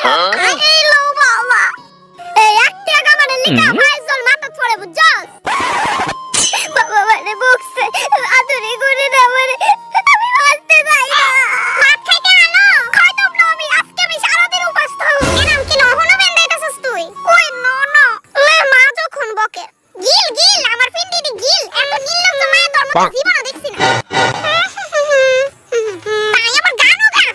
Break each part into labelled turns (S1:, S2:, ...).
S1: এই লো বাবা, এই 1 টাকা মানে লিখা ফাইজল মাথা পড়ে বুঝছস? বাবা মানে বকছে, আদরে করে না মানে আমি বাঁচতে চাই না। ভাত খাইতে আনো, খাইতাম না আমি, আজকে আমি সারাদিন উপাস থাকব। এরম কি নহনো বেন্দাইতাছস তুই? ওই না লে মা যখন বকে গিল গিল আমার পিন্ডিতে গিল, এত নির্লজ্জ মায়া তোর মতো জীবনে দেখছি না। তাই আমার গানও গা।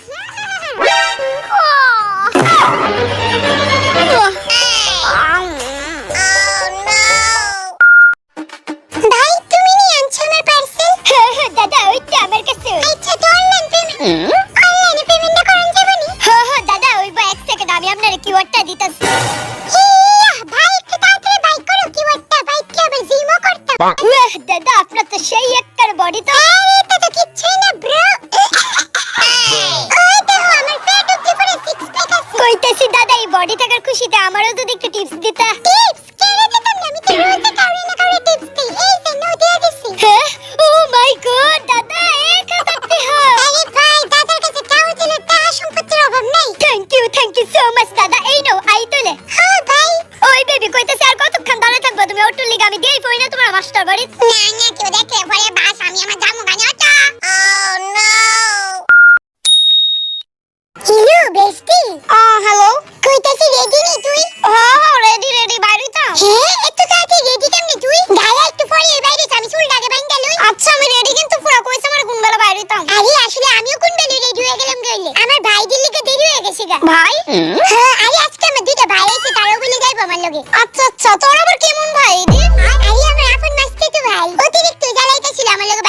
S1: ভাই তুমি নিয়ে আনছো আমার পার্সেল? হ্যাঁ দাদা ওইটা আমার কাছে। আচ্ছা তো অনলাইন পেমেন্ট, অনলাইনে পেমেন্টটা করেন যাবেনি? হ্যাঁ দাদা ওই 1 সেকেন্ড আমি আপনার কিওয়ার্ডটা দিতাছি। ভাই একটু তাড়াতাড়ি বাইক করো, কিওয়ার্ডটা বাইক কি আবার জিমও করতাম। দাদা আপনার তো সেই একটার বডি তো। আরে এটা তো কিচ্ছুই না ব্রো। ওই দেখো আমার পেট অবধি পুরো সিক্স প্যাক আছে। কইতেছি দাদা এই বডি থাকার খুশিতে আমারও যদি একটু টিপস দিতা। টিপস কেড়ে দিতাম না, আমি তো রোজ কাউরি না কাউরি টিপস দিই। এই যে নো দিয়ে দিছি। হ্যাঁ ও মাই গড দাদা 1000 টাকা। আরে ভাই দাদার কাছে টাকা দিলে টাকা সম্পত্তির অভাব নাই। থ্যাংক ইউ সো মাচ দাদা। এই নাও আই তোলে। হ্যাঁ ভাই ওই বেবি কইতেছে আর কতক্ষণ দাঁড়িয়ে থাকবো তুমি? অটোর লিগে আমি দেই পড়ি না তোমার মাস্টার বাড়ি। না না কেউ দেখলে পরে বাস আমি আমার জামু গানি আটা। ও নো হ্যালো বেস্টি। হ্যালো কইতাছি রেডি নি তুই? হ্যাঁ রেডি বাইরে তো। হ্যাঁ এত তাড়াতাড়ি রেডি কেমনে তুই? গায়ে একটু পরে বাইরে আমি চুলটাকে বাইন্দা লই। আচ্ছা আমি রেডি কিন্তু পুরো কইছ আমার কোন বেলা বাইরে তো। আরে আসলে আমিও কোন বেলা রেডি হয়ে গেলাম গইলে আমার ভাই দিল্লিকে দেরি হয়ে গেছে গা। ভাই? হ্যাঁ আরে আজকে আমার দুইটা ভাই আছে তারাও বলে যাইবো আমার লগে। আচ্ছা তোর আবার কেমন ভাই রে? আরে আমার আপন মাস্তি তো ভাই অতিরিক্ত জ্বালাইতেছিল আমার লগে